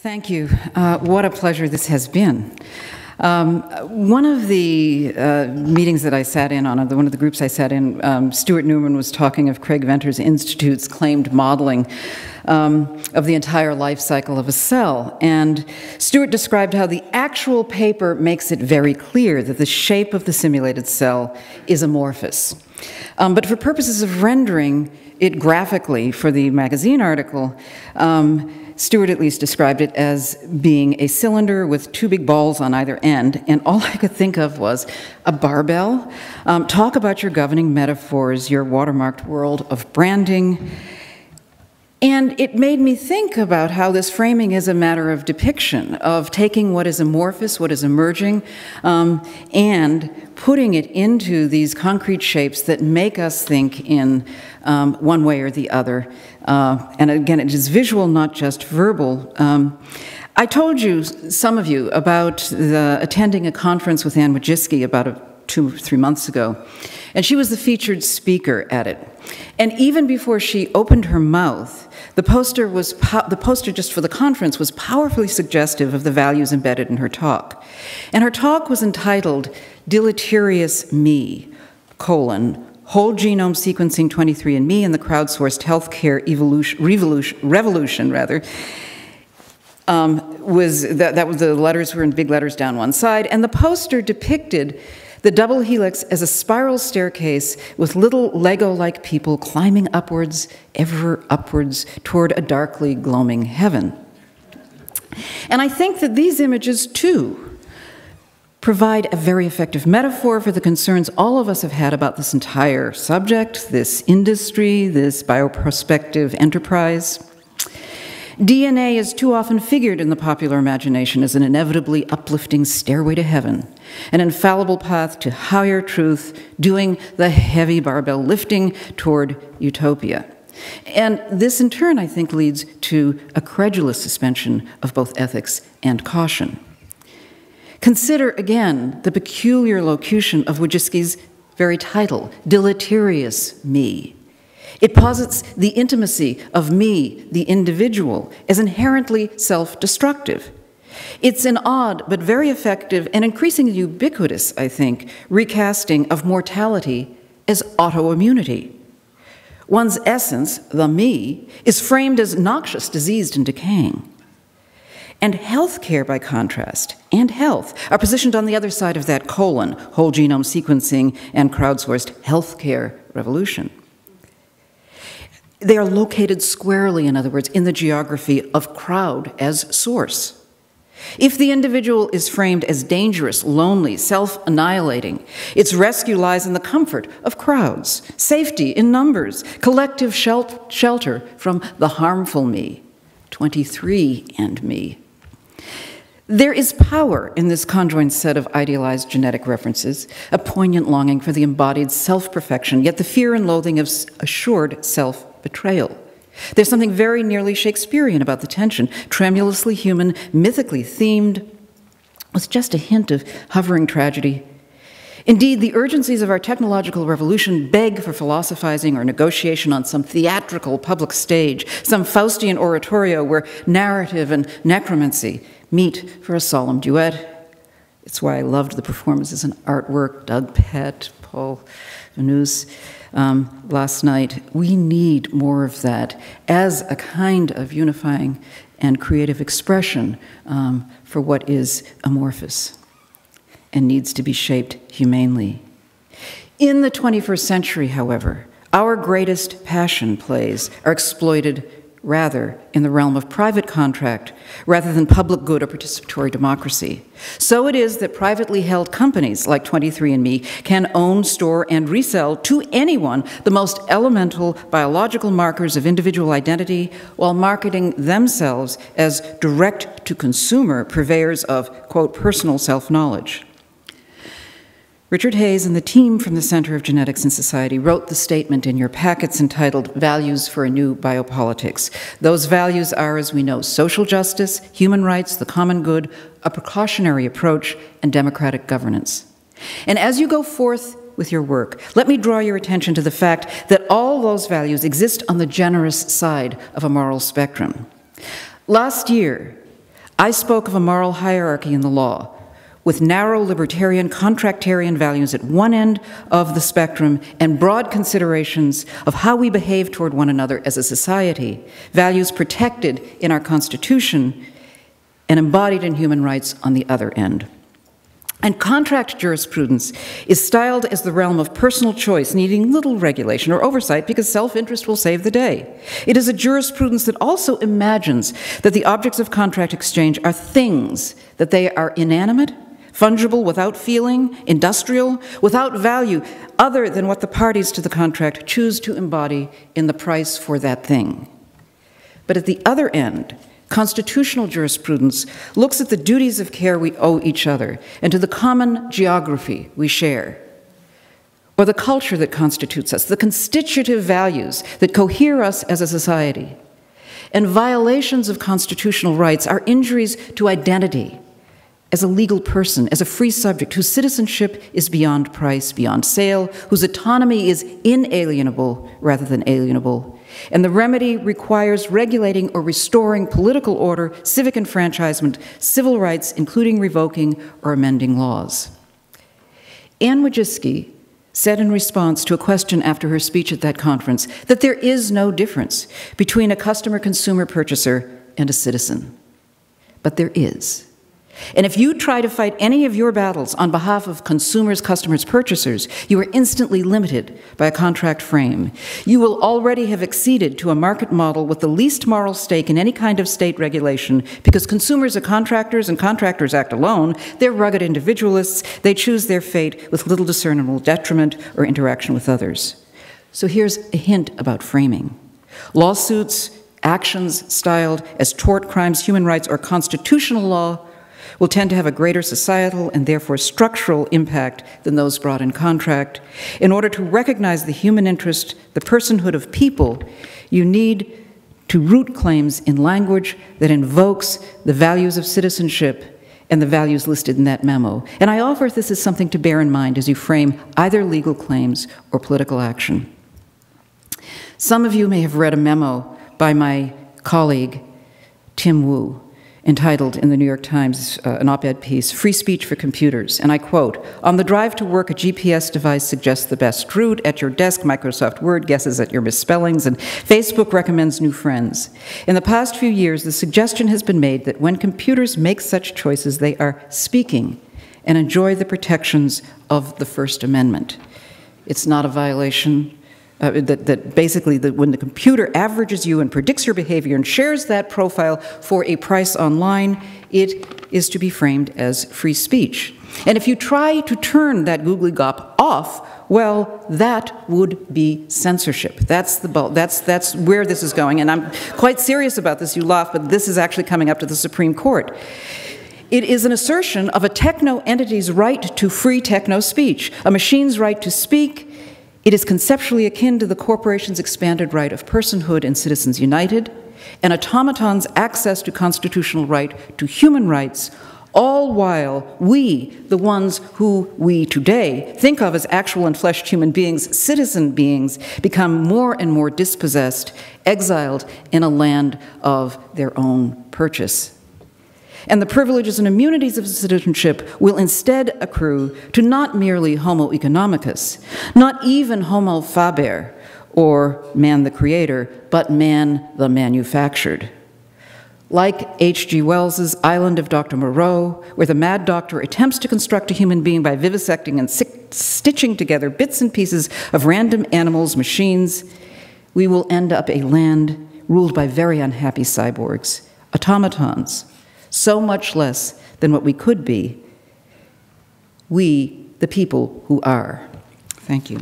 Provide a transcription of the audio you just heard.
Thank you. What a pleasure this has been. One of the meetings that I sat in on, one of the groups I sat in, Stuart Newman was talking of Craig Venter's Institute's claimed modeling of the entire life cycle of a cell. And Stuart described how the actual paper makes it very clear that the shape of the simulated cell is amorphous. But for purposes of rendering it graphically for the magazine article, Stuart at least described it as being a cylinder with two big balls on either end, and all I could think of was a barbell. Talk about your governing metaphors, your watermarked world of branding. And it made me think about how this framing is a matter of depiction, of taking what is amorphous, what is emerging, and putting it into these concrete shapes that make us think in one way or the other. And again, it is visual, not just verbal. I told you, some of you, about attending a conference with Anne Wojcicki about 2 or 3 months ago, and she was the featured speaker at it. And even before she opened her mouth, the poster just for the conference was powerfully suggestive of the values embedded in her talk. And her talk was entitled, "Deleterious Me, Whole Genome Sequencing 23andMe and the Crowdsourced Healthcare Revolution, the letters were in big letters down one side, and the poster depicted the double helix as a spiral staircase with little Lego-like people climbing upwards, ever upwards, toward a darkly gloaming heaven. And I think that these images, too, provide a very effective metaphor for the concerns all of us have had about this entire subject, this industry, this bioprospective enterprise. DNA is too often figured in the popular imagination as an inevitably uplifting stairway to heaven, an infallible path to higher truth, doing the heavy barbell lifting toward utopia. And this, in turn, I think, leads to a credulous suspension of both ethics and caution. Consider, again, the peculiar locution of Wojcicki's very title, Deleterious Me. It posits the intimacy of me, the individual, as inherently self-destructive. It's an odd but very effective and increasingly ubiquitous, I think, recasting of mortality as autoimmunity. One's essence, the me, is framed as noxious, diseased, and decaying. And healthcare, by contrast, and health are positioned on the other side of that whole genome sequencing and crowdsourced healthcare revolution. They are located squarely, in other words, in the geography of crowd as source. If the individual is framed as dangerous, lonely, self-annihilating, its rescue lies in the comfort of crowds, safety in numbers, collective shelter from the harmful me, 23andMe. There is power in this conjoined set of idealized genetic references, a poignant longing for the embodied self-perfection, yet the fear and loathing of assured self-betrayal. There's something very nearly Shakespearean about the tension, tremulously human, mythically themed, with just a hint of hovering tragedy. Indeed, the urgencies of our technological revolution beg for philosophizing or negotiation on some theatrical public stage, some Faustian oratorio where narrative and necromancy meet for a solemn duet. It's why I loved the performances and artwork, Doug Pett, Paul Venus, last night. We need more of that as a kind of unifying and creative expression for what is amorphous and needs to be shaped humanely. In the 21st century, however, our greatest passion plays are exploited rather in the realm of private contract rather than public good or participatory democracy. So it is that privately held companies like 23andMe can own, store, and resell to anyone the most elemental biological markers of individual identity while marketing themselves as direct-to-consumer purveyors of, quote, personal self-knowledge. Richard Hayes and the team from the Center of Genetics and Society wrote the statement in your packets entitled Values for a New Biopolitics. Those values are, as we know, social justice, human rights, the common good, a precautionary approach, and democratic governance. And as you go forth with your work, let me draw your attention to the fact that all those values exist on the generous side of a moral spectrum. Last year, I spoke of a moral hierarchy in the law, with narrow libertarian, contractarian values at one end of the spectrum and broad considerations of how we behave toward one another as a society, values protected in our Constitution and embodied in human rights on the other end. And contract jurisprudence is styled as the realm of personal choice, needing little regulation or oversight because self-interest will save the day. It is a jurisprudence that also imagines that the objects of contract exchange are things, that they are inanimate, fungible, without feeling, industrial, without value, other than what the parties to the contract choose to embody in the price for that thing. But at the other end, constitutional jurisprudence looks at the duties of care we owe each other and to the common geography we share, or the culture that constitutes us, the constitutive values that cohere us as a society. And violations of constitutional rights are injuries to identity as a legal person, as a free subject whose citizenship is beyond price, beyond sale, whose autonomy is inalienable rather than alienable. And the remedy requires regulating or restoring political order, civic enfranchisement, civil rights, including revoking or amending laws. Anne Wojcicki said in response to a question after her speech at that conference that there is no difference between a customer, consumer, purchaser, and a citizen. But there is. And if you try to fight any of your battles on behalf of consumers, customers, purchasers, you are instantly limited by a contract frame. You will already have acceded to a market model with the least moral stake in any kind of state regulation because consumers are contractors and contractors act alone. They're rugged individualists. They choose their fate with little discernible detriment or interaction with others. So here's a hint about framing. Lawsuits, actions styled as tort crimes, human rights, or constitutional law will tend to have a greater societal and therefore structural impact than those brought in contract. In order to recognize the human interest, the personhood of people, you need to root claims in language that invokes the values of citizenship and the values listed in that memo. And I offer this as something to bear in mind as you frame either legal claims or political action. Some of you may have read a memo by my colleague, Tim Wu, entitled in the New York Times, an op-ed piece, Free Speech for Computers, and I quote, "On the drive to work, a GPS device suggests the best route. At your desk, Microsoft Word guesses at your misspellings, and Facebook recommends new friends. In the past few years, the suggestion has been made that when computers make such choices, they are speaking and enjoy the protections of the First Amendment." It's not a violation. When the computer averages you and predicts your behavior and shares that profile for a price online, it is to be framed as free speech. And if you try to turn that googly gop off, well, that would be censorship. That's where this is going, and I'm quite serious about this. You laugh, but this is actually coming up to the Supreme Court. It is an assertion of a techno entity's right to free techno speech, a machine's right to speak. It is conceptually akin to the corporation's expanded right of personhood in Citizens United, and automaton's access to constitutional right to human rights, all while we, the ones who we today think of as actual and fleshed human beings, citizen beings, become more and more dispossessed, exiled in a land of their own purchase. And the privileges and immunities of citizenship will instead accrue to not merely Homo economicus, not even Homo faber, or man the creator, but man the manufactured. Like H.G. Wells's Island of Dr. Moreau, where the mad doctor attempts to construct a human being by vivisecting and stitching together bits and pieces of random animals, machines, we will end up a land ruled by very unhappy cyborgs, automatons, so much less than what we could be, we, the people who are. Thank you.